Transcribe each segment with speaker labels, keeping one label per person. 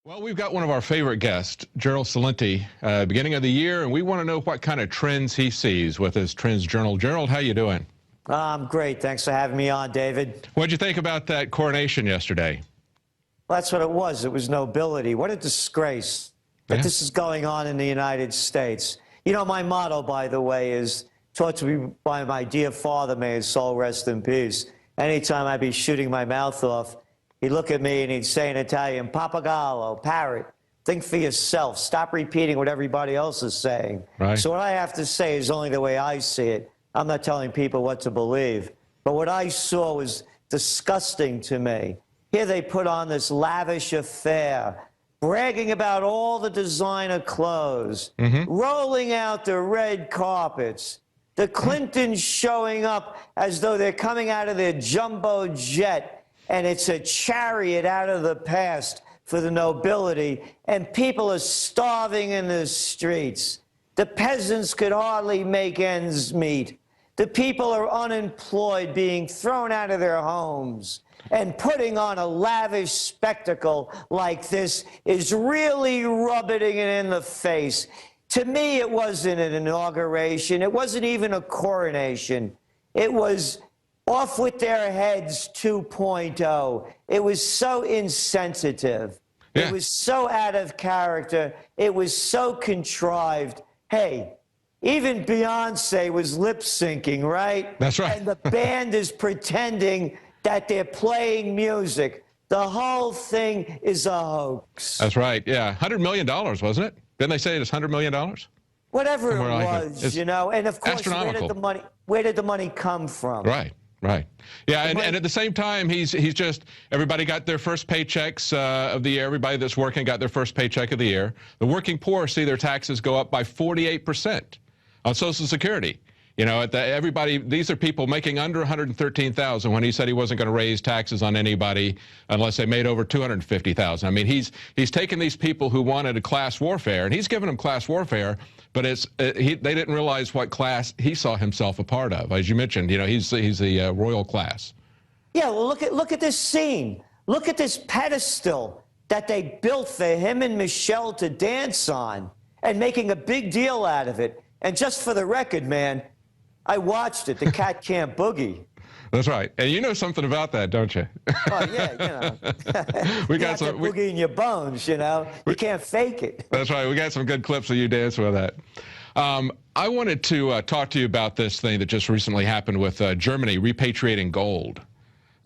Speaker 1: Well, we've got one of our favorite guests, Gerald Celente, beginning of the year, and we want to know what kind of trends he sees with his Trends Journal. Gerald, how you doing?
Speaker 2: I'm great. Thanks for having me on, David.
Speaker 1: What'd you think about that coronation yesterday?
Speaker 2: Well, that's what it was. It was nobility. What a disgrace that this is going on in the United States. You know, my motto, by the way, is taught to me by my dear father, may his soul rest in peace. Anytime I'd be shooting my mouth off, he'd look at me and he'd say in Italian, Papagallo, parrot, think for yourself. Stop repeating what everybody else is saying.
Speaker 1: Right.
Speaker 2: So what I have to say is only the way I see it. I'm not telling people what to believe. But what I saw was disgusting to me. Here they put on this lavish affair, bragging about all the designer clothes, rolling out the red carpets, the Clintons showing up as though they're coming out of their jumbo jet, and it's a chariot out of the past for the nobility, and people are starving in the streets. The peasants could hardly make ends meet. The people are unemployed, being thrown out of their homes. And putting on a lavish spectacle like this is really rubbing it in the face. To me, it wasn't an inauguration. It wasn't even a coronation. It was off with their heads 2.0. It was so insensitive. Yeah. It was so out of character. It was so contrived. Hey, even Beyonce was lip syncing, right?
Speaker 1: That's right.
Speaker 2: And the band is pretending that they're playing music. The whole thing is a hoax.
Speaker 1: That's right. Yeah, $100 million, wasn't it? Didn't they say it was $100 million?
Speaker 2: Whatever it was, you know. And of course, where did the money come from?
Speaker 1: Right. Right. Yeah, and at the same time, he's just, everybody got their first paychecks of the year. Everybody that's working got their first paycheck of the year. The working poor see their taxes go up by 48% on Social Security. You know, everybody, these are people making under $113,000 when he said he wasn't going to raise taxes on anybody unless they made over $250,000. I mean, he's taken these people who wanted a class warfare, and he's given them class warfare, but they didn't realize what class he saw himself a part of. As you mentioned, you know, he's the royal class.
Speaker 2: Yeah, well, look at this scene. Look at this pedestal that they built for him and Michelle to dance on, and making a big deal out of it. And just for the record, man, I watched it. The cat can't boogie.
Speaker 1: That's right. And you know something about that, don't you?
Speaker 2: Oh, yeah, you know. We got some boogie in your bones, you know. You can't fake it.
Speaker 1: That's right. We got some good clips of you dancing with that. I wanted to talk to you about this thing that just recently happened with Germany repatriating gold.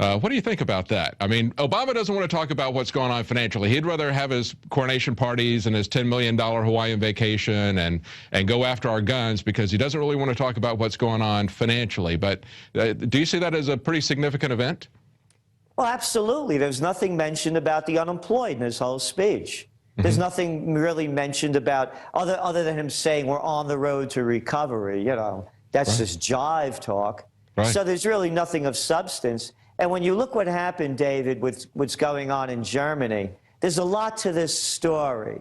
Speaker 1: What do you think about that? I mean, Obama doesn't want to talk about what's going on financially. He'd rather have his coronation parties and his $10 million Hawaiian vacation and go after our guns because he doesn't really want to talk about what's going on financially. But do you see that as a pretty significant event?
Speaker 2: Well, absolutely. There's nothing mentioned about the unemployed in his whole speech. There's nothing really mentioned about, other than him saying we're on the road to recovery. You know, that's just jive talk. Right. So there's really nothing of substance. And when you look what happened, David, with what's going on in Germany, there's a lot to this story.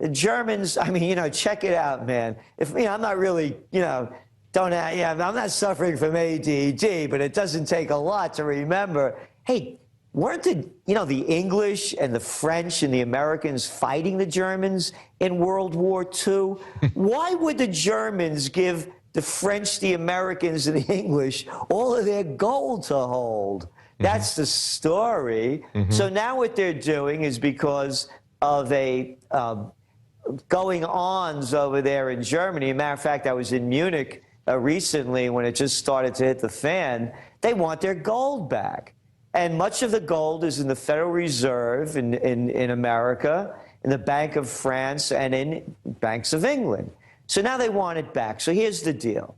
Speaker 2: The Germans, I mean, you know, check it out, man. If, you know, I'm not really, you know, I'm not suffering from ADD, but it doesn't take a lot to remember, hey, weren't the English and the French and the Americans fighting the Germans in World War II? Why would the Germans give the French, the Americans, and the English all of their gold to hold? That's the story. So now what they're doing is because of a going-ons over there in Germany. As a matter of fact, I was in Munich recently when it just started to hit the fan. They want their gold back. And much of the gold is in the Federal Reserve in America, in the Bank of France, and in banks of England. So now they want it back. So here's the deal.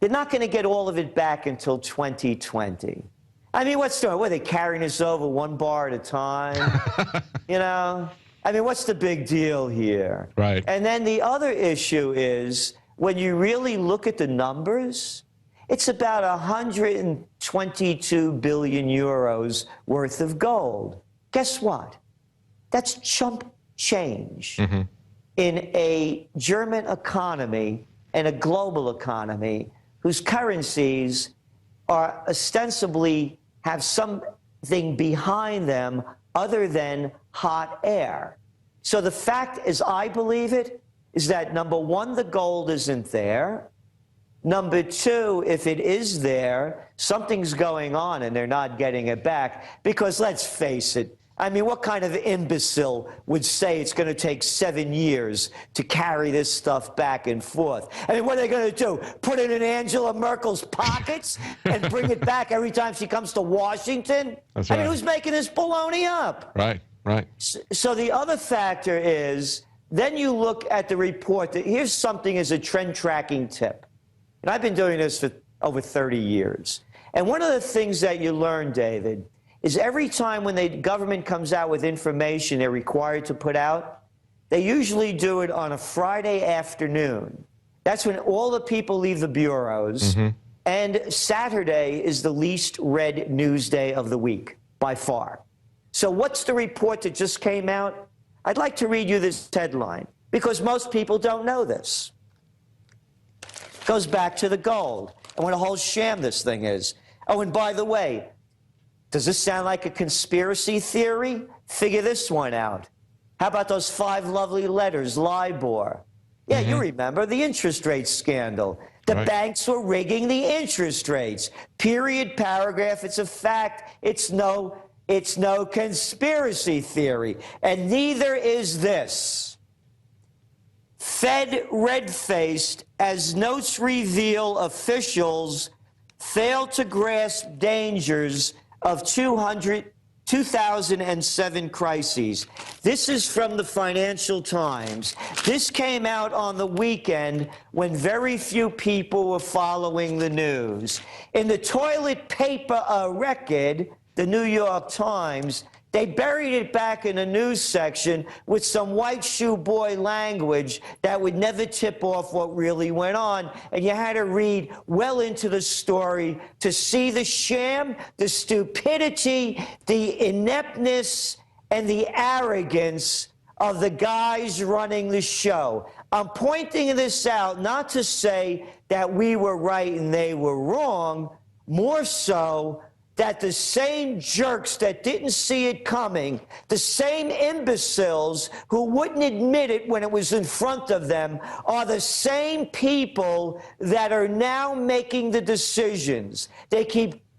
Speaker 2: They're not going to get all of it back until 2020. I mean, what's the, what, are they carrying us over one bar at a time? You know? I mean, what's the big deal here?
Speaker 1: Right.
Speaker 2: And then the other issue is, when you really look at the numbers, it's about 122 billion euros worth of gold. Guess what? That's chump change. In a German economy and a global economy whose currencies are ostensibly have something behind them other than hot air. So the fact, as I believe it, is that number one, the gold isn't there. Number two, if it is there, something's going on and they're not getting it back. Because let's face it, I mean, what kind of imbecile would say it's going to take 7 years to carry this stuff back and forth? I mean, what are they going to do? Put it in Angela Merkel's pockets and bring it back every time she comes to Washington?
Speaker 1: That's right.
Speaker 2: I mean, who's making this baloney up?
Speaker 1: Right, right.
Speaker 2: So the other factor is, then you look at the report. Here's something as a trend tracking tip. And I've been doing this for over 30 years. And one of the things that you learn, David, is every time when the government comes out with information they're required to put out, they usually do it on a Friday afternoon. That's when all the people leave the bureaus. Mm-hmm. And Saturday is the least read news day of the week, by far. So what's the report that just came out? I'd like to read you this headline, because most people don't know this. It goes back to the gold and what a whole sham this thing is. Oh, and by the way, does this sound like a conspiracy theory? Figure this one out. How about those 5 lovely letters, LIBOR? Yeah, you remember the interest rate scandal. The banks were rigging the interest rates. Period, paragraph, it's a fact. It's no conspiracy theory. And neither is this. Fed red-faced as notes reveal officials failed to grasp dangers of 2007 crises. This is from the Financial Times. This came out on the weekend when very few people were following the news. In the toilet paper record, the New York Times, they buried it back in the news section with some white shoe boy language that would never tip off what really went on. And you had to read well into the story to see the sham, the stupidity, the ineptness, and the arrogance of the guys running the show. I'm pointing this out not to say that we were right and they were wrong, more so that the same jerks that didn't see it coming, the same imbeciles who wouldn't admit it when it was in front of them, are the same people that are now making the decisions. They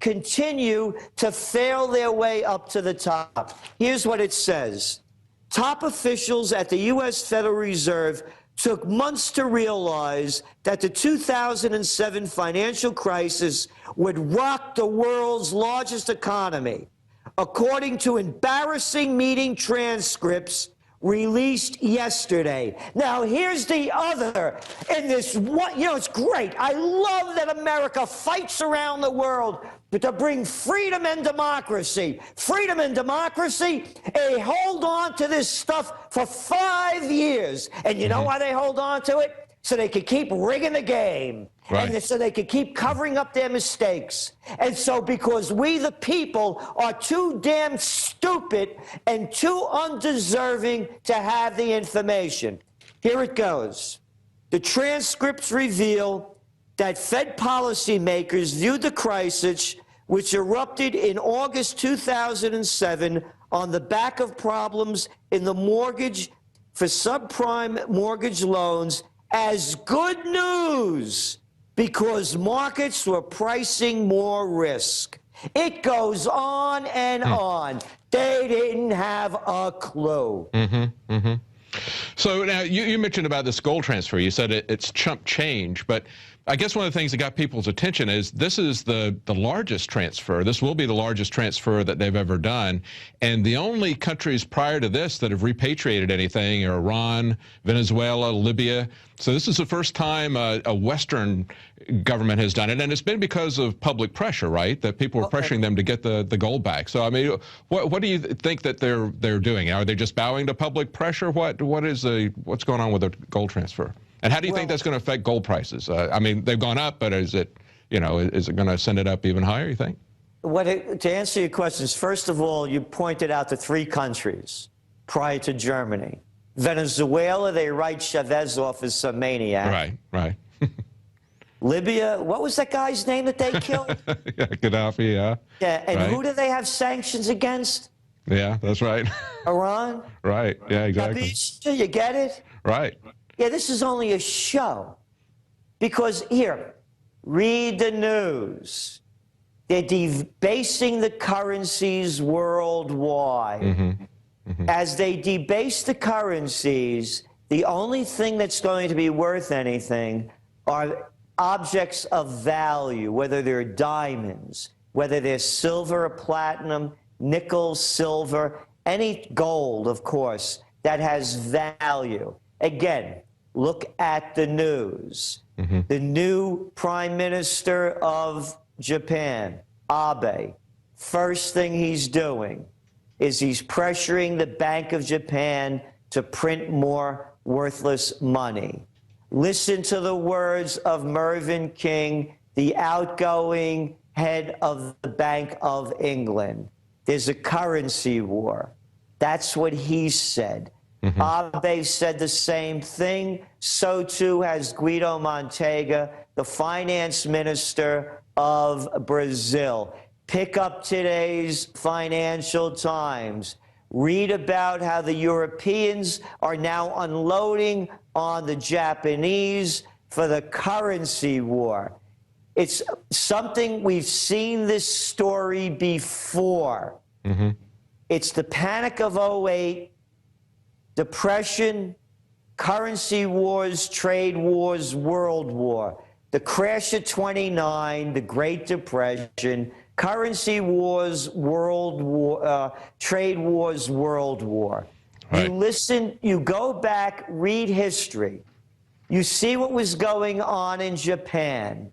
Speaker 2: continue to fail their way up to the top. Here's what it says. Top officials at the U.S. Federal Reserve took months to realize that the 2007 financial crisis would rock the world's largest economy, according to embarrassing meeting transcripts released yesterday. Now, here's the other in this one. You know, it's great. I love that America fights around the world to bring freedom and democracy. Freedom and democracy, they hold on to this stuff for 5 years. And you know why they hold on to it? So they could keep rigging the game. Right. And so they could keep covering up their mistakes. And so because we, the people, are too damn stupid and too undeserving to have the information. Here it goes. The transcripts reveal that Fed policymakers viewed the crisis, which erupted in August 2007 on the back of problems in the mortgage for subprime mortgage loans, as good news because markets were pricing more risk. It goes on and on. They didn't have a clue.
Speaker 1: So now you mentioned about this gold transfer. You said it's chump change, but I guess one of the things that got people's attention is this is the largest transfer. This will be the largest transfer that they've ever done. And the only countries prior to this that have repatriated anything are Iran, Venezuela, Libya. So this is the first time a Western government has done it. And it's been because of public pressure, right? That people were pressuring them to get the gold back. So, I mean, what do you think that they're doing? Are they just bowing to public pressure? What's going on with the gold transfer? And how do you think that's going to affect gold prices? I mean, they've gone up, but is it going to send it up even higher, you think?
Speaker 2: To answer your questions, first of all, you pointed out the 3 countries prior to Germany. Venezuela, they write Chavez off as some maniac.
Speaker 1: Right.
Speaker 2: Libya, what was that guy's name that they killed?
Speaker 1: Gaddafi, yeah.
Speaker 2: Yeah, and
Speaker 1: right.
Speaker 2: who do they have sanctions against?
Speaker 1: Yeah, that's right.
Speaker 2: Iran?
Speaker 1: Right. Yeah, exactly.
Speaker 2: You get it?
Speaker 1: Right.
Speaker 2: Yeah, this is only a show. Because here, read the news. They're debasing the currencies worldwide. As they debase the currencies, the only thing that's going to be worth anything are objects of value, whether they're diamonds, whether they're silver or platinum, nickel, silver, any gold, of course, that has value. Again, look at the news. The new Prime Minister of Japan, Abe, first thing he's doing is he's pressuring the Bank of Japan to print more worthless money. Listen to the words of Mervyn King, the outgoing head of the Bank of England. There's a currency war. That's what he said. Abe said the same thing. So too has Guido Montega, the finance minister of Brazil. Pick up today's Financial Times. Read about how the Europeans are now unloading on the Japanese for the currency war. It's something we've seen this story before. It's the panic of '08, depression, currency wars, trade wars, world war. The crash of '29, the Great Depression, currency wars, world war, trade wars, world war. Right. You listen, you go back, read history. You see what was going on in Japan.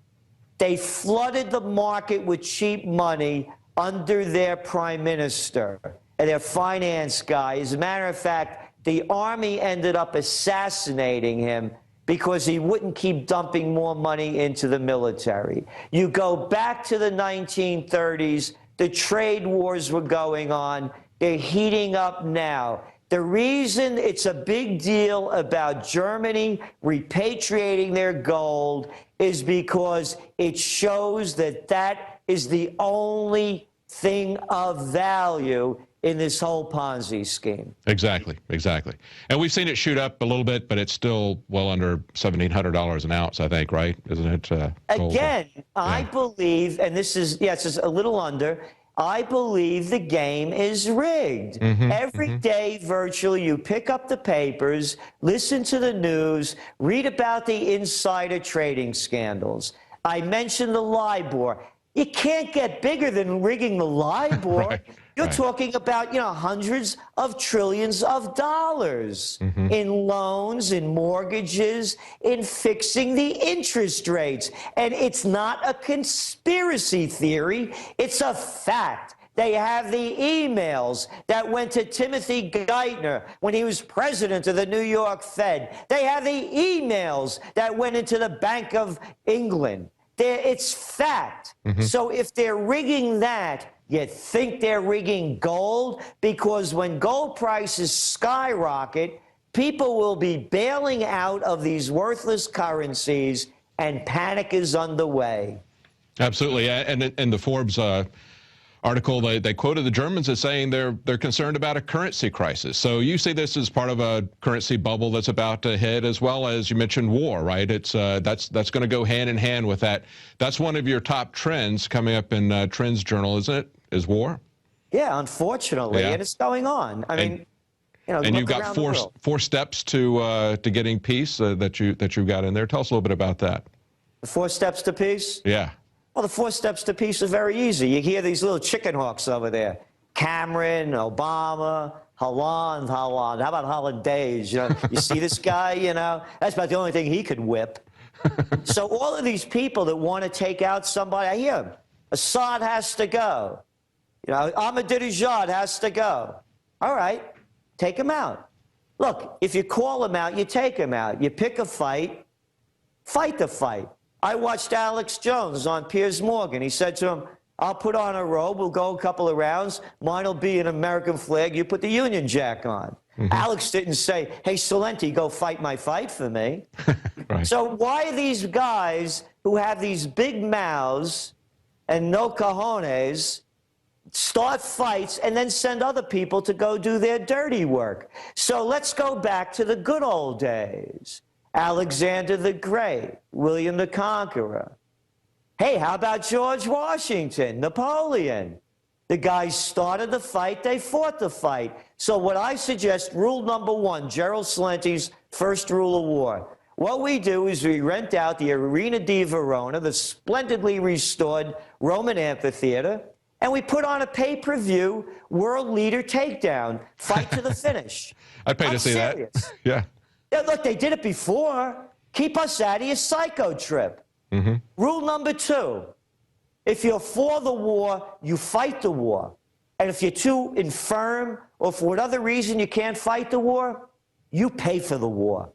Speaker 2: They flooded the market with cheap money under their prime minister and their finance guy. As a matter of fact, the army ended up assassinating him because he wouldn't keep dumping more money into the military. You go back to the 1930s, the trade wars were going on. They're heating up now. The reason it's a big deal about Germany repatriating their gold is because it shows that that is the only thing of value in this whole Ponzi scheme.
Speaker 1: Exactly, exactly. And we've seen it shoot up a little bit, but it's still well under $1,700 an ounce, I think, right? Isn't it?
Speaker 2: Again, I believe, and this is, yes, it's a little under, I believe the game is rigged. Every day, virtually, you pick up the papers, listen to the news, read about the insider trading scandals. I mentioned the LIBOR. You can't get bigger than rigging the LIBOR. Right. You're talking about, hundreds of trillions of dollars in loans, in mortgages, in fixing the interest rates. And it's not a conspiracy theory. It's a fact. They have the emails that went to Timothy Geithner when he was president of the New York Fed. They have the emails that went into the Bank of England. It's fact. So if they're rigging that, you think they're rigging gold? Because when gold prices skyrocket, people will be bailing out of these worthless currencies, and panic is underway.
Speaker 1: Absolutely. And the Forbes article, they quoted the Germans as saying they're concerned about a currency crisis. So you see this as part of a currency bubble that's about to hit, as well as you mentioned war, right? It's that's going to go hand in hand with that. That's one of your top trends coming up in Trends Journal, isn't it? Is war?
Speaker 2: Yeah, unfortunately, and it's going on. I mean,
Speaker 1: and you've got four steps to getting peace that you've got in there. Tell us a little bit about that.
Speaker 2: The 4 steps to peace?
Speaker 1: Yeah.
Speaker 2: Well, the 4 steps to peace are very easy. You hear these little chicken hawks over there. Cameron, Obama, Holland. How about holidays? You see this guy, that's about the only thing he could whip. So all of these people that want to take out somebody, I hear them. Assad has to go. Ahmadinejad has to go. All right, take him out. Look, if you call him out, you take him out. You pick a fight, fight the fight. I watched Alex Jones on Piers Morgan. He said to him, I'll put on a robe, we'll go a couple of rounds, mine will be an American flag, you put the Union Jack on. Alex didn't say, hey, Celente, go fight my fight for me. Right. So why are these guys who have these big mouths and no cojones start fights and then send other people to go do their dirty work. So let's go back to the good old days. Alexander the Great, William the Conqueror. Hey, how about George Washington, Napoleon? The guys started the fight, they fought the fight. So what I suggest, rule number one, Gerald Celente's first rule of war. What we do is we rent out the Arena di Verona, the splendidly restored Roman amphitheater, and we put on a pay-per-view world leader takedown, fight to the finish.
Speaker 1: I'd pay to see
Speaker 2: serious.
Speaker 1: that. Yeah.
Speaker 2: Yeah, look, they did it before. Keep us out of your psycho trip. Mm-hmm. Rule number two, if you're for the war, you fight the war. And if you're too infirm or for whatever reason you can't fight the war, you pay for the war.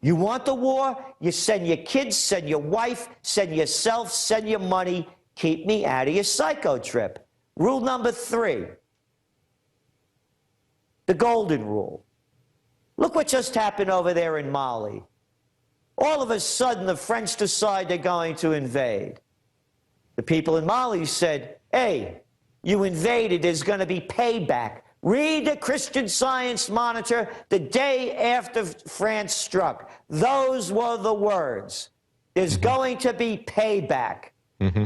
Speaker 2: You want the war, you send your kids, send your wife, send yourself, send your money. Keep me out of your psycho trip. Rule number three, the golden rule. Look what just happened over there in Mali. All of a sudden, the French decide they're going to invade. The people in Mali said, hey, you invaded, there's going to be payback. Read the Christian Science Monitor the day after France struck. Those were the words. There's going to be payback.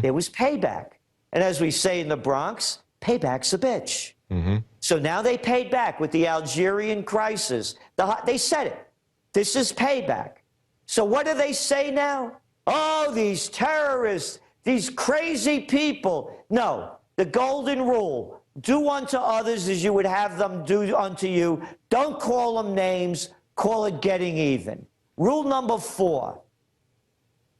Speaker 2: There was payback. And as we say in the Bronx, payback's a bitch. So now they paid back with the Algerian crisis. They said it. This is payback. So what do they say now? Oh, these terrorists, these crazy people. No, the golden rule. Do unto others as you would have them do unto you. Don't call them names. Call it getting even. Rule number four.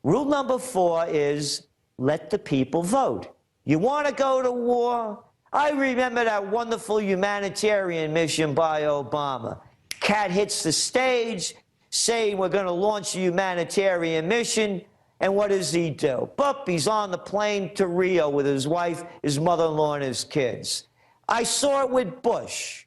Speaker 2: Rule number four is let the people vote. You want to go to war? I remember that wonderful humanitarian mission by Obama. Cat hits the stage saying we're going to launch a humanitarian mission. And what does he do? Boop, he's on the plane to Rio with his wife, his mother-in-law, and his kids. I saw it with Bush.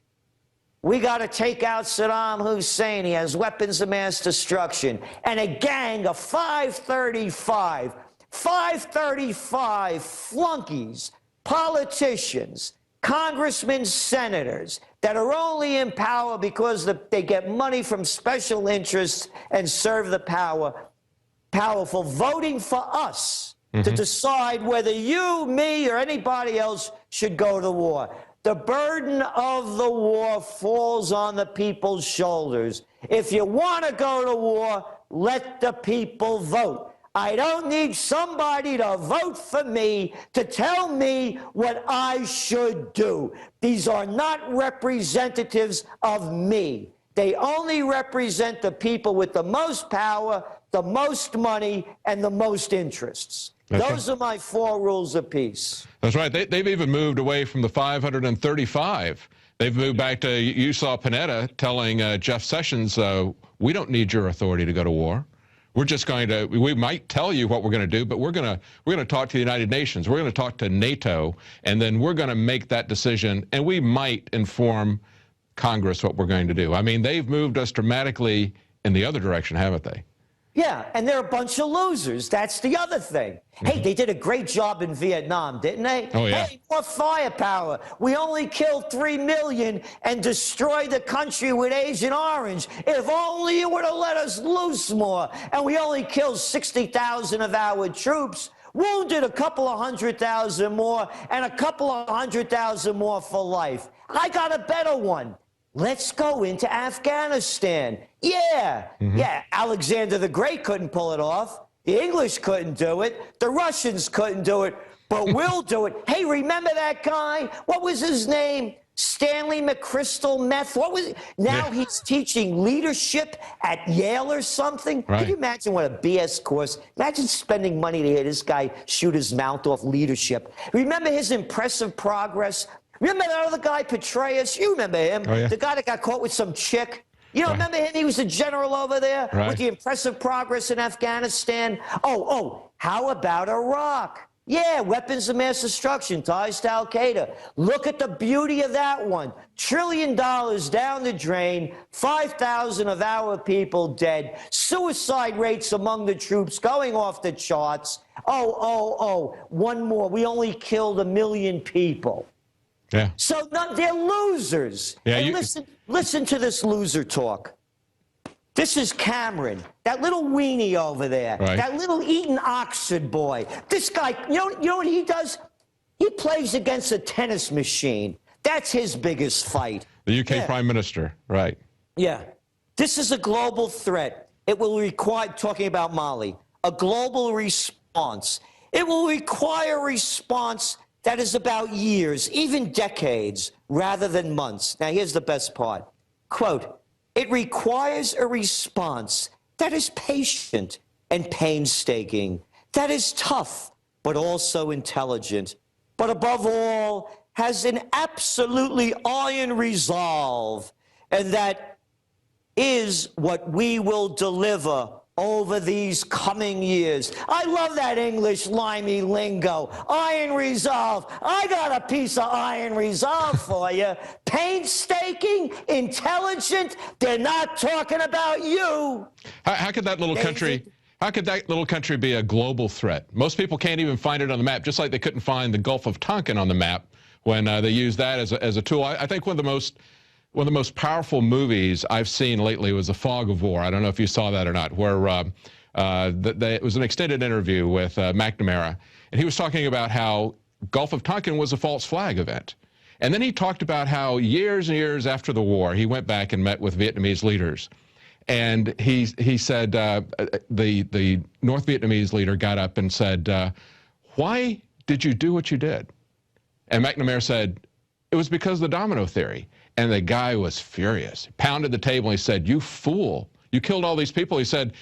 Speaker 2: We got to take out Saddam Hussein. He has weapons of mass destruction. And a gang of 535 flunkies, politicians, congressmen, senators that are only in power because they get money from special interests and serve the powerful, voting for us to decide whether you, me, or anybody else should go to war. The burden of the war falls on the people's shoulders. If you want to go to war, let the people vote. I don't need somebody to vote for me to tell me what I should do. These are not representatives of me. They only represent the people with the most power, the most money, and the most interests. Those are my four rules of peace.
Speaker 1: That's right. They've even moved away from the 535. They've moved back to, you saw Panetta telling Jeff Sessions, we don't need your authority to go to war. We're just going to, we might tell you what we're going to do, but we're going to talk to the United Nations. We're going to talk to NATO, and then we're going to make that decision, and we might inform Congress what we're going to do. I mean, they've moved us dramatically in the other direction, haven't they?
Speaker 2: Yeah, and they're a bunch of losers. That's the other thing. Hey, they did a great job in Vietnam, didn't they?
Speaker 1: Oh, yeah.
Speaker 2: Hey, more firepower. We only killed 3 million and destroyed the country with Agent Orange. If only you would have let us loose more. And we only killed 60,000 of our troops, wounded a couple of 100,000 more, and a couple of 100,000 more for life. I got a better one. Let's go into Afghanistan. Yeah, yeah, Alexander the Great couldn't pull it off. The English couldn't do it. The Russians couldn't do it, but we'll do it. Hey, remember that guy? What was his name? Stanley McChrystal Meth. What was it? Now he's teaching leadership at Yale or something.
Speaker 1: Right.
Speaker 2: Can you imagine what a BS course? Imagine spending money to hear this guy shoot his mouth off leadership. Remember his impressive progress? Remember that other guy, Petraeus? You remember him?
Speaker 1: Oh, yeah.
Speaker 2: The guy that got caught with some chick? You don't remember him? He was a general over there with the impressive progress in Afghanistan. Oh, how about Iraq? Yeah, weapons of mass destruction, ties to Al-Qaeda. Look at the beauty of that one. $1 trillion down the drain, 5,000 of our people dead, suicide rates among the troops going off the charts. One more. We only killed 1 million people.
Speaker 1: Yeah.
Speaker 2: So they're losers.
Speaker 1: Yeah,
Speaker 2: And listen to this loser talk. This is Cameron, that little weenie over there,
Speaker 1: right.
Speaker 2: that little Eton Oxford boy. This guy, you know what he does? He plays against a tennis machine. That's his biggest fight.
Speaker 1: The UK Prime Minister, right.
Speaker 2: Yeah. This is a global threat. It will require, talking about Mali, a global response. It will require a response that is about years, even decades, rather than months. Now, here's the best part. Quote, it requires a response that is patient and painstaking, that is tough, but also intelligent, but above all, has an absolutely iron resolve, and that is what we will deliver over these coming years. I love that English limey lingo. Iron resolve. I got a piece of iron resolve for you. Painstaking, intelligent. They're not talking about you.
Speaker 1: How could that little country... How could that little country be a global threat? Most people can't even find it on the map, just like they couldn't find the Gulf of Tonkin on the map when they used that as a tool. I think one of the most powerful movies I've seen lately was The Fog of War. I don't know if you saw that or not, where it was an extended interview with McNamara, and he was talking about how Gulf of Tonkin was a false flag event. And then he talked about how years and years after the war, he went back and met with Vietnamese leaders. And he said, the North Vietnamese leader got up and said, why did you do what you did? And McNamara said, it was because of the domino theory. And the guy was furious. He pounded the table and he said, you fool, you killed all these people. He said,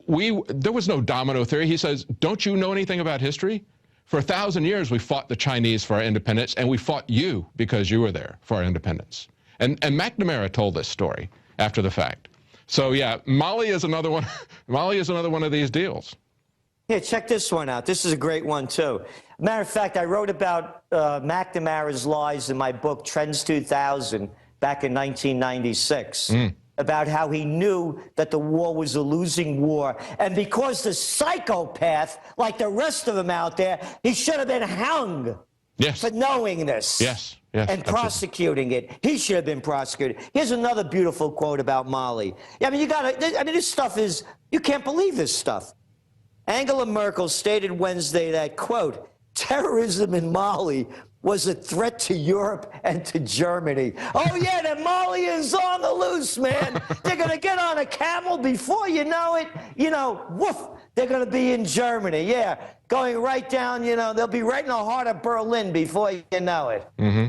Speaker 1: there was no domino theory. He says, don't you know anything about history? For 1,000 years, we fought the Chinese for our independence, and we fought you because you were there for our independence. And McNamara told this story after the fact. So yeah, Mali is another one. Mali is another one of these deals.
Speaker 2: Yeah, check this one out. This is a great one too. Matter of fact, I wrote about McNamara's lies in my book Trends 2000 back in 1996 about how he knew that the war was a losing war, and because the psychopath, like the rest of them out there, he should have been hung for knowing this.
Speaker 1: Yes.
Speaker 2: And prosecuting it. He should have been prosecuted. Here's another beautiful quote about Mali. I mean, this stuff is, you can't believe this stuff. Angela Merkel stated Wednesday that, quote, terrorism in Mali was a threat to Europe and to Germany. Oh, yeah, the Mali is on the loose, man. They're going to get on a camel before you know it. You know, woof, they're going to be in Germany. Yeah, going right down, you know, they'll be right in the heart of Berlin before you know it.
Speaker 1: Mm-hmm.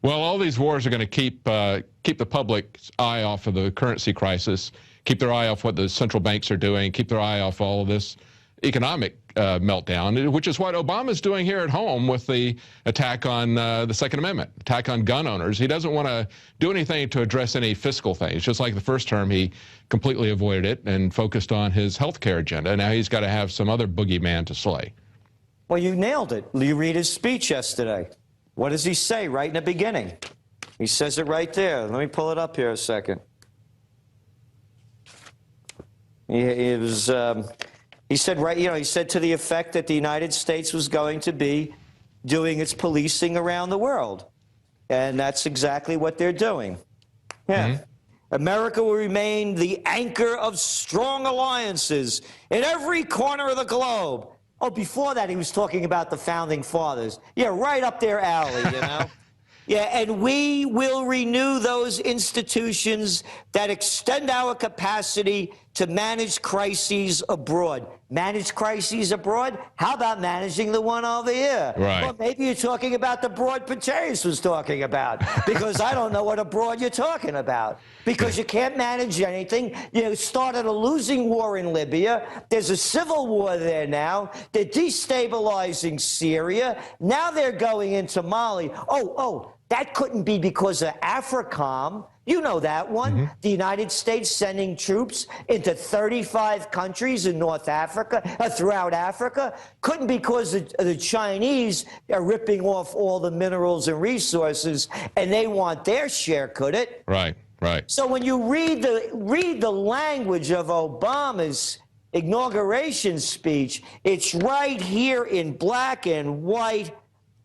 Speaker 1: Well, all these wars are going to keep the public's eye off of the currency crisis, keep their eye off what the central banks are doing, keep their eye off all of this economic meltdown, which is what Obama's doing here at home with the attack on the Second Amendment, attack on gun owners. He doesn't want to do anything to address any fiscal things. Just like the first term, he completely avoided it and focused on his health care agenda. Now he's got to have some other boogeyman to slay. Well,
Speaker 2: you nailed it. You read his speech yesterday. What does he say right in the beginning? He says it right there. Let me pull it up here a second. He said, right, he said to the effect that the United States was going to be doing its policing around the world. And that's exactly what they're doing. Yeah. Mm-hmm. America will remain the anchor of strong alliances in every corner of the globe. Oh, before that, he was talking about the Founding Fathers. Yeah, right up their alley, you know. Yeah, and we will renew those institutions that extend our capacity to manage crises abroad. Manage crises abroad? How about managing the one over here?
Speaker 1: Right.
Speaker 2: Well, maybe you're talking about the broad Petraeus was talking about, because I don't know what abroad you're talking about. Because you can't manage anything. You started a losing war in Libya. There's a civil war there now. They're destabilizing Syria. Now they're going into Mali. Oh, that couldn't be because of AFRICOM. You know that one. Mm-hmm. The United States sending troops into 35 countries in North Africa, throughout Africa. Couldn't be because the Chinese are ripping off all the minerals and resources and they want their share, could it?
Speaker 1: Right.
Speaker 2: So when you read the language of Obama's inauguration speech, it's right here in black and white,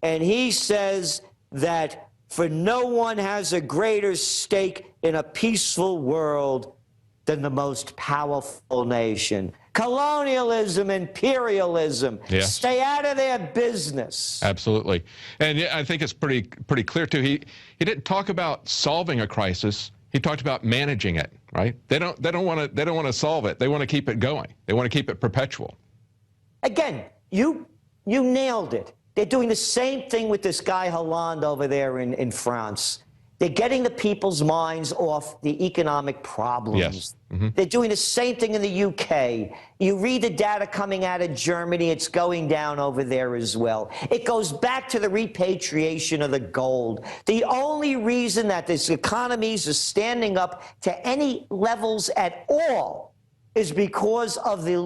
Speaker 2: and he says that for no one has a greater stake in a peaceful world than the most powerful nation. Colonialism, imperialism,
Speaker 1: yes.
Speaker 2: Stay out of their business.
Speaker 1: Absolutely. And yeah, I think it's pretty clear, too. He didn't talk about solving a crisis. He talked about managing it, right? They don't want to solve it. They want to keep it going. They want to keep it perpetual. Again,
Speaker 2: you nailed it. They're doing the same thing with this guy Hollande over there in France. They're getting the people's minds off the economic problems.
Speaker 1: Yes. Mm-hmm.
Speaker 2: They're doing the same thing in the UK. You read the data coming out of Germany, it's going down over there as well. It goes back to the repatriation of the gold. The only reason that these economies are standing up to any levels at all is because of the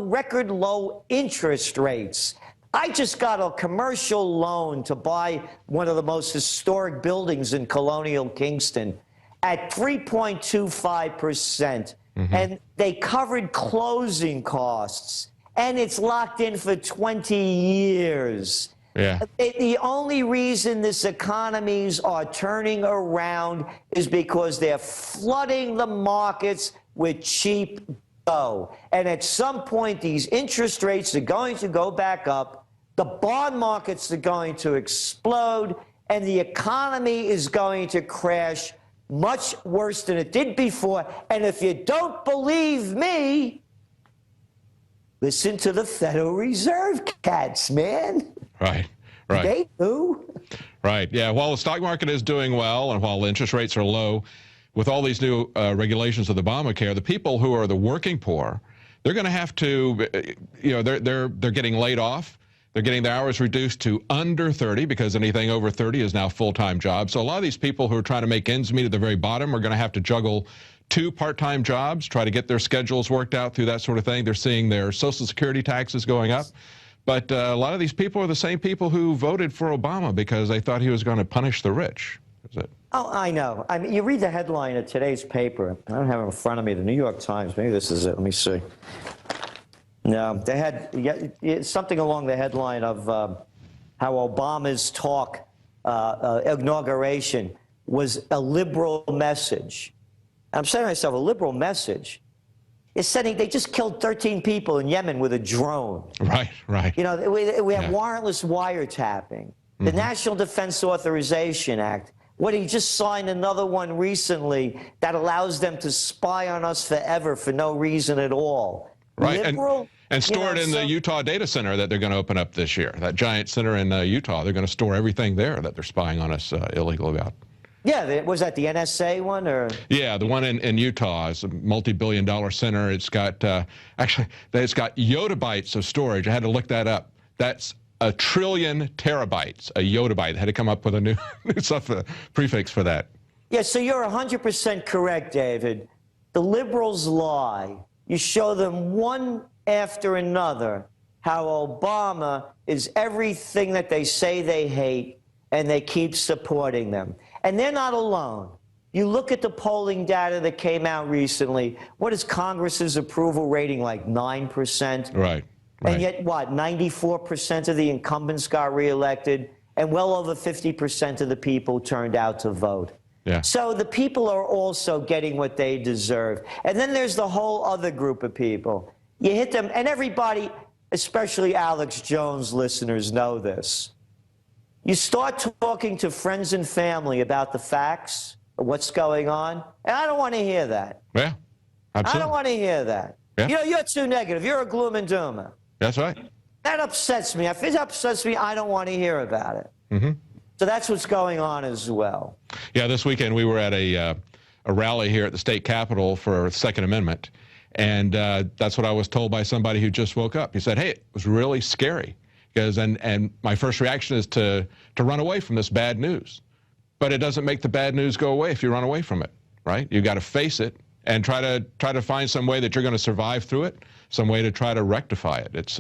Speaker 2: record low interest rates. I just got a commercial loan to buy one of the most historic buildings in colonial Kingston at 3.25%. And they covered closing costs. And it's locked in for 20 years.
Speaker 1: Yeah.
Speaker 2: The only reason this economies are turning around is because they're flooding the markets with cheap dough. And at some point, these interest rates are going to go back up. The bond markets are going to explode, and the economy is going to crash much worse than it did before. And if you don't believe me, listen to the Federal Reserve cats, man.
Speaker 1: Right, right.
Speaker 2: They do.
Speaker 1: Right, yeah. While the stock market is doing well and while interest rates are low, with all these new regulations of Obamacare, the people who are the working poor, they're going to have to, they're getting laid off. They're getting their hours reduced to under 30 because anything over 30 is now full-time jobs. So a lot of these people who are trying to make ends meet at the very bottom are going to have to juggle 2 part-time jobs, try to get their schedules worked out through that sort of thing. They're seeing their Social Security taxes going up. But a lot of these people are the same people who voted for Obama because they thought he was going to punish the rich. Is it?
Speaker 2: Oh, I know. I mean, you read the headline of today's paper. I don't have it in front of me. The New York Times. Maybe this is it. Let me see. No, they had something along the headline of how Obama's inauguration was a liberal message. I'm saying to myself, a liberal message is sending, they just killed 13 people in Yemen with a drone.
Speaker 1: Right, right.
Speaker 2: You know, we have warrantless wiretapping. The National Defense Authorization Act. What, he just signed another one recently that allows them to spy on us forever for no reason at all.
Speaker 1: Right,
Speaker 2: Liberal,
Speaker 1: and store it in the Utah data center that they're going to open up this year. That giant center in Utah, they're going to store everything there that they're spying on us illegally about.
Speaker 2: Yeah, was that the NSA one, or?
Speaker 1: Yeah, the one in Utah is a multi-billion-dollar center. It's got actually, it's got yottabytes of storage. I had to look that up. That's 1 trillion terabytes. A yottabyte. They had to come up with a new prefix for that.
Speaker 2: Yeah, so you're 100% correct, David. The liberals lie. You show them one after another how Obama is everything that they say they hate, and they keep supporting them. And they're not alone. You look at the polling data that came out recently. What is Congress's approval rating, like 9%?
Speaker 1: Right.
Speaker 2: And yet, what, 94% of the incumbents got reelected, and well over 50% of the people turned out to vote.
Speaker 1: Yeah.
Speaker 2: So the people are also getting what they deserve. And then there's the whole other group of people. You hit them, and everybody, especially Alex Jones listeners, know this. You start talking to friends and family about the facts of what's going on, and I don't want to hear that.
Speaker 1: Yeah, absolutely.
Speaker 2: I don't want to hear that.
Speaker 1: Yeah.
Speaker 2: You know, you're too negative. You're a gloom and doomer.
Speaker 1: That's right.
Speaker 2: That upsets me. If it upsets me, I don't want to hear about it. So that's what's going on as well.
Speaker 1: Yeah, this weekend we were at a rally here at the state capitol for the Second Amendment, and that's what I was told by somebody who just woke up. He said, "Hey, it was really scary." And my first reaction is to run away from this bad news. But it doesn't make the bad news go away if you run away from it, right? You've got to face it and try to find some way that you're going to survive through it, some way to try to rectify it. It's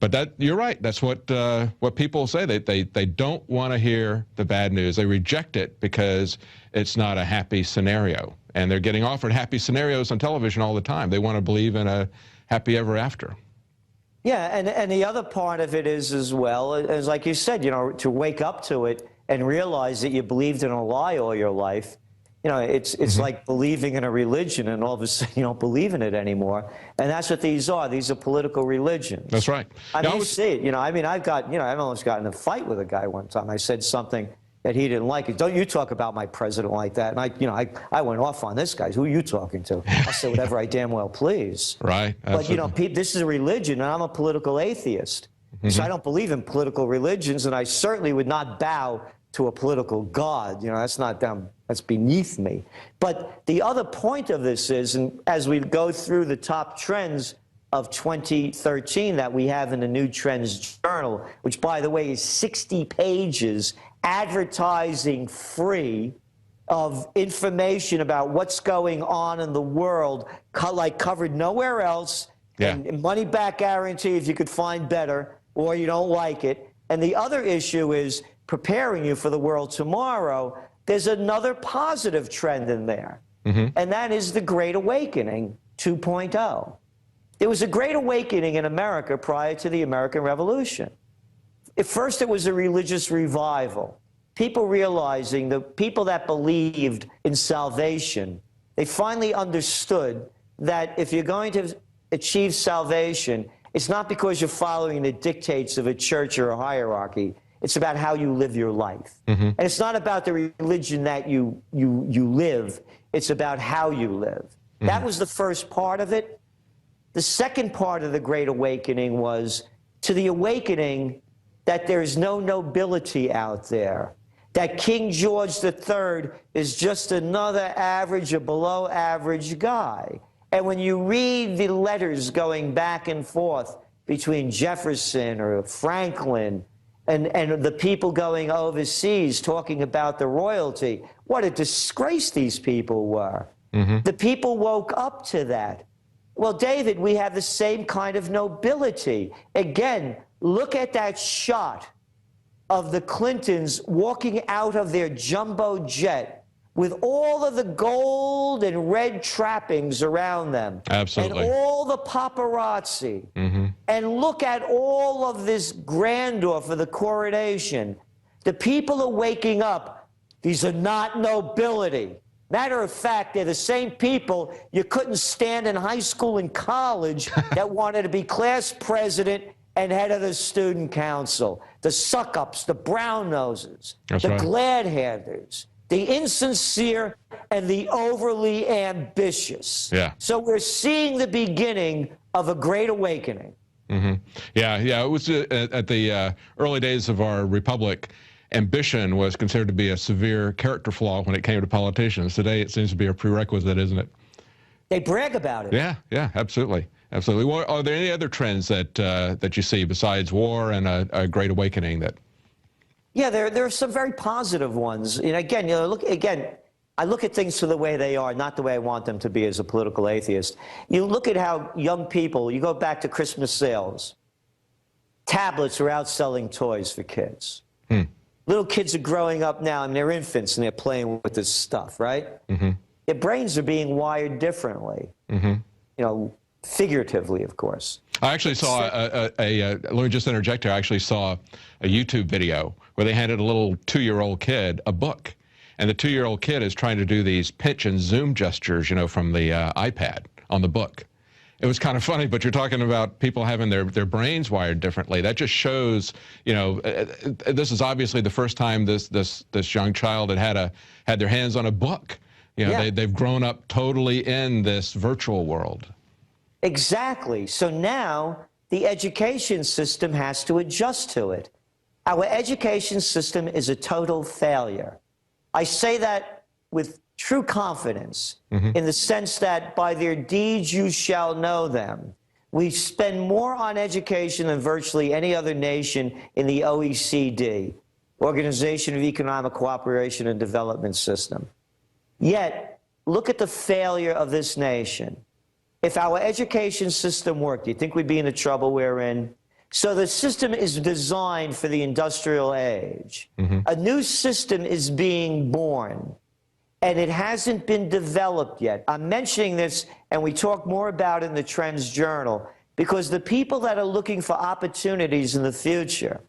Speaker 1: but that, you're right. That's what people say. They don't want to hear the bad news. They reject it because it's not a happy scenario. And they're getting offered happy scenarios on television all the time. They want to believe in a happy ever after.
Speaker 2: Yeah, and the other part of it is as well, is like you said, you know, to wake up to it and realize that you believed in a lie all your life, you know, it's like believing in a religion and all of a sudden you don't believe in it anymore. And that's what these are. These are political religions.
Speaker 1: That's right.
Speaker 2: I mean, you see it. You know, I mean, I've almost gotten in a fight with a guy one time. I said something that he didn't like. Don't you talk about my president like that. And I went off on this guy. Who are you talking to? I'll say whatever I damn well please.
Speaker 1: Right. Absolutely.
Speaker 2: But, you know, this is a religion, and I'm a political atheist. So I don't believe in political religions, and I certainly would not bow to a political god. You know, that's beneath me. But the other point of this is, and as we go through the top trends of 2013 that we have in the New Trends Journal, which, by the way, is 60 pages, advertising free of information about what's going on in the world, like covered nowhere else, and money back guarantee if you could find better or you don't like it. And the other issue is preparing you for the world tomorrow. There's another positive trend in there, and that is the Great Awakening 2.0. There was a Great Awakening in America prior to the American Revolution. At first, it was a religious revival. People realizing, the people that believed in salvation, they finally understood that if you're going to achieve salvation, it's not because you're following the dictates of a church or a hierarchy. It's about how you live your life. And it's not about the religion that you live. It's about how you live. That was the first part of it. The second part of the Great Awakening was to the awakening that there's no nobility out there, that King George III is just another average or below average guy. And when you read the letters going back and forth between Jefferson or Franklin and the people going overseas talking about the royalty, what a disgrace these people were. The people woke up to that. Well, David, we have the same kind of nobility. Again, look at that shot of the Clintons walking out of their jumbo jet with all of the gold and red trappings around them.
Speaker 1: Absolutely.
Speaker 2: And all the paparazzi. And look at all of this grandeur for the coronation. The people are waking up. These are not nobility. Matter of fact, they're the same people you couldn't stand in high school and college that wanted to be class president and head of the student council. The suck-ups, the brown-noses, the glad-handers, the insincere and the overly ambitious. So we're seeing the beginning of a great awakening.
Speaker 1: Yeah, it was at the early days of our republic. Ambition was considered to be a severe character flaw when it came to politicians. Today, it seems to be a prerequisite, isn't it?
Speaker 2: They brag about it.
Speaker 1: Yeah, absolutely. Absolutely. Well, are there any other trends that you see besides war and a great awakening that?
Speaker 2: Yeah, there are some very positive ones. And again, you know, I look at things for the way they are, not the way I want them to be as a political atheist. You look at how young people, you go back to Christmas sales, tablets are outselling toys for kids. Little kids are growing up now, and they're infants, and they're playing with this stuff, right? Their brains are being wired differently, you know, figuratively, of course.
Speaker 1: I actually saw let me just interject here. I actually saw a YouTube video where they handed a little 2-year-old kid a book, and the 2-year-old kid is trying to do these pinch and zoom gestures, you know, from the iPad on the book. It was kind of funny, but you're talking about people having their brains wired differently. That just shows, you know, this is obviously the first time this young child had their hands on a book. You know, they've grown up totally in this virtual world.
Speaker 2: Exactly. So now the education system has to adjust to it. Our education system is a total failure. I say that with true confidence, in the sense that by their deeds you shall know them. We spend more on education than virtually any other nation in the OECD, Organization of Economic Cooperation and Development System. Yet, look at the failure of this nation. If our education system worked, do you think we'd be in the trouble we're in? So the system is designed for the industrial age. A new system is being born. And it hasn't been developed yet. I'm mentioning this, and we talk more about it in the Trends Journal, because the people that are looking for opportunities in the future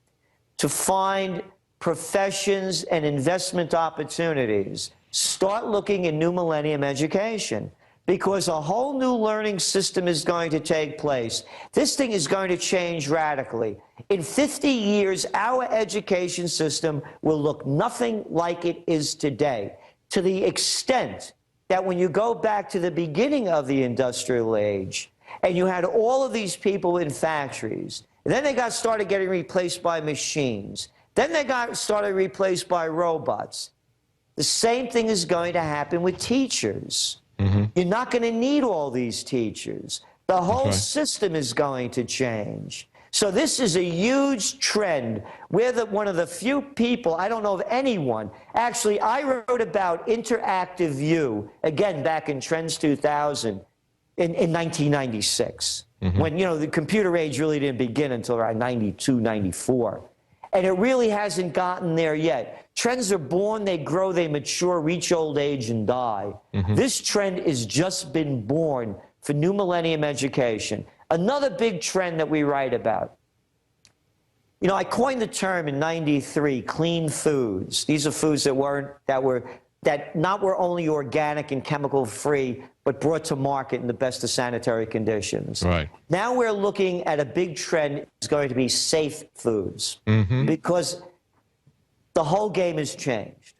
Speaker 2: to find professions and investment opportunities, start looking at new millennium education, because a whole new learning system is going to take place. This thing is going to change radically. In 50 years, our education system will look nothing like it is today, to the extent that when you go back to the beginning of the industrial age, and you had all of these people in factories, and then they started getting replaced by machines, then they started replaced by robots. The same thing is going to happen with teachers. You're not going to need all these teachers. The whole system is going to change. So this is a huge trend. We're one of the few people, I don't know of anyone. Actually, I wrote about interactive view, again, back in Trends 2000, in 1996, when, you know, the computer age really didn't begin until around 92, 94. And it really hasn't gotten there yet. Trends are born, they grow, they mature, reach old age, and die. This trend has just been born for new millennium education. Another big trend that we write about. You know, I coined the term in '93, clean foods. These are foods that were only organic and chemical free, but brought to market in the best of sanitary conditions. Right. Now we're looking at a big trend is going to be safe foods, because the whole game has changed.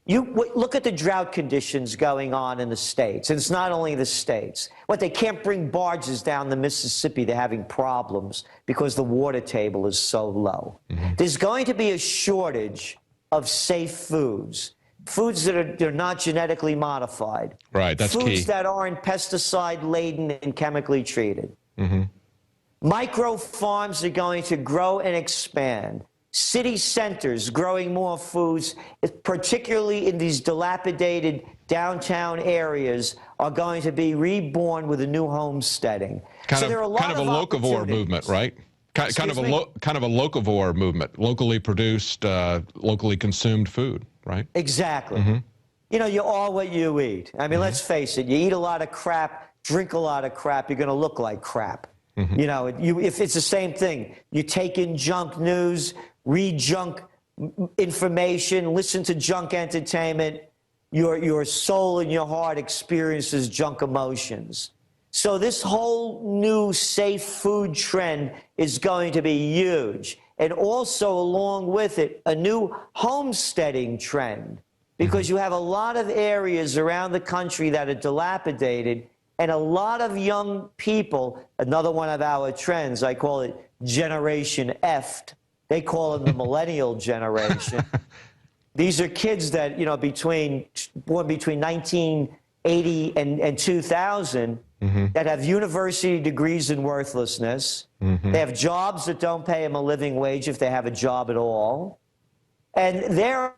Speaker 2: You look at the drought conditions going on in the States, and it's not only the States. They can't bring barges down the Mississippi. They're having problems because the water table is so low. There's going to be a shortage of safe foods. Foods that are not genetically modified. Right, that's key. Foods that aren't pesticide-laden and chemically treated. Micro farms are going to grow and expand. City centers growing more foods, particularly in these dilapidated downtown areas, are going to be reborn with a new homesteading.
Speaker 1: Kind of a locavore movement, right? Kind of a locavore movement, locally produced, locally consumed food, right? Exactly.
Speaker 2: You know, you're all what you eat. I mean, let's face it, you eat a lot of crap, drink a lot of crap, you're going to look like crap. You know, if it's the same thing, you take in junk news, read junk information, listen to junk entertainment, your soul and your heart experiences junk emotions. So this whole new safe food trend is going to be huge. And also along with it, a new homesteading trend, because you have a lot of areas around the country that are dilapidated, and a lot of young people, another one of our trends, I call it Generation F'd. They call them the millennial generation. These are kids that, you know, born between 1980 and 2000, that have university degrees in worthlessness. They have jobs that don't pay them a living wage if they have a job at all. And they're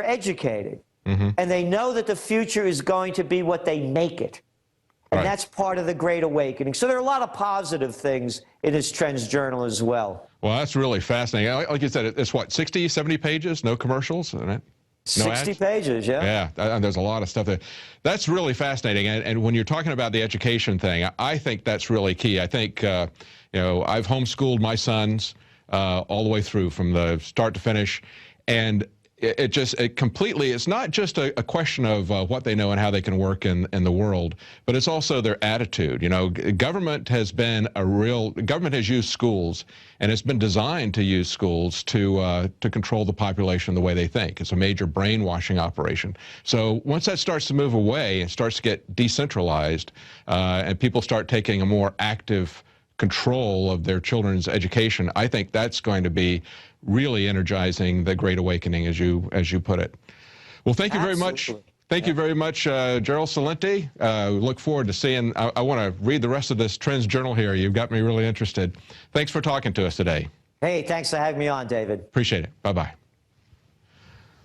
Speaker 2: educated. And they know that the future is going to be what they make it. And that's part of the Great Awakening. So there are a lot of positive things in this Trends Journal as well.
Speaker 1: Well, that's really fascinating. Like you said, it's what, 60, 70 pages, no commercials? No
Speaker 2: 60 pages, yeah.
Speaker 1: Yeah, there's a lot of stuff there. That's really fascinating. And when you're talking about the education thing, I think that's really key. I think, you know, I've homeschooled my sons all the way through from the start to finish. And it's not just a question of what they know and how they can work in the world, but it's also their attitude. You know, government has used schools, and it's been designed to use schools to control the population the way they think. It's a major brainwashing operation. So once that starts to move away and starts to get decentralized, and people start taking a more active control of their children's education, I think that's going to be really energizing the Great Awakening, as you put it. Well, thank you very much. Thank you very much, Gerald Celente. Look forward to seeing. I want to read the rest of this Trends Journal here. You've got me really interested. Thanks for talking to us today.
Speaker 2: Hey, thanks for having me on, David.
Speaker 1: Appreciate it. Bye-bye.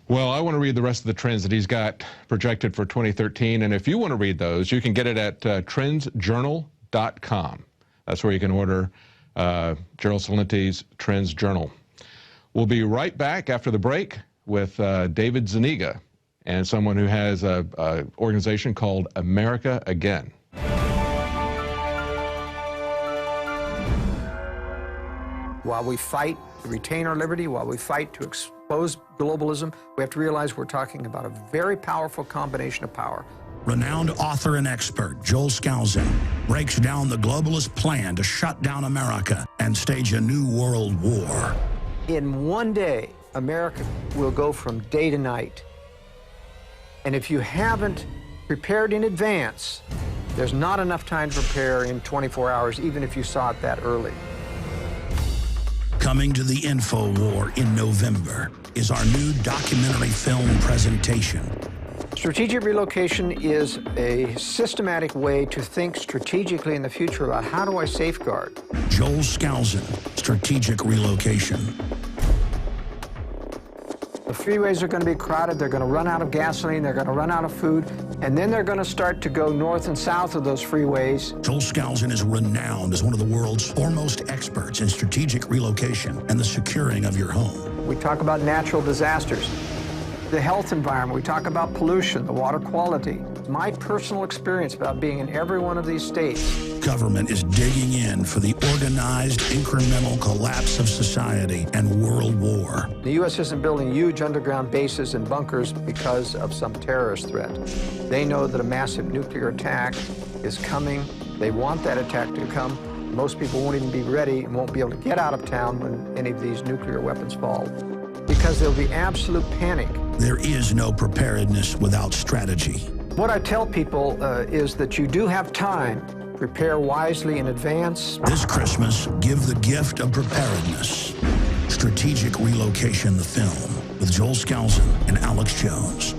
Speaker 1: Well, I want to read the rest of the trends that he's got projected for 2013, and if you want to read those, you can get it at trendsjournal.com. That's where you can order Gerald Celente's Trends Journal. We'll be right back after the break with David Zuniga and someone who has an organization called America Again.
Speaker 3: While we fight to retain our liberty, while we fight to expose globalism, we have to realize we're talking about a very powerful combination of power.
Speaker 4: Renowned author and expert Joel Celente breaks down the globalist plan to shut down America and stage a new world war.
Speaker 3: In one day, America will go from day to night. And if you haven't prepared in advance, there's not enough time to prepare in 24 hours, even if you saw it that early.
Speaker 4: Coming to the Infowars in November is our new documentary film presentation.
Speaker 3: Strategic relocation is a systematic way to think strategically in the future about how do I safeguard.
Speaker 4: Joel Celente, Strategic Relocation.
Speaker 3: The freeways are going to be crowded, they're going to run out of gasoline, they're going to run out of food, and then they're going to start to go north and south of those freeways.
Speaker 4: Joel Celente is renowned as one of the world's foremost experts in strategic relocation and the securing of your home.
Speaker 3: We talk about natural disasters, the health environment, we talk about pollution, the water quality. My personal experience about being in every one of these states.
Speaker 4: Government is digging in for the organized, incremental collapse of society and world war.
Speaker 3: The U.S. isn't building huge underground bases and bunkers because of some terrorist threat. They know that a massive nuclear attack is coming. They want that attack to come. Most people won't even be ready and won't be able to get out of town when any of these nuclear weapons fall, because there'll be absolute panic.
Speaker 4: There is no preparedness without strategy.
Speaker 3: What I tell people is that you do have time. Prepare wisely in advance.
Speaker 4: This Christmas, give the gift of preparedness. Strategic Relocation, the film, with Joel Celente and Alex Jones.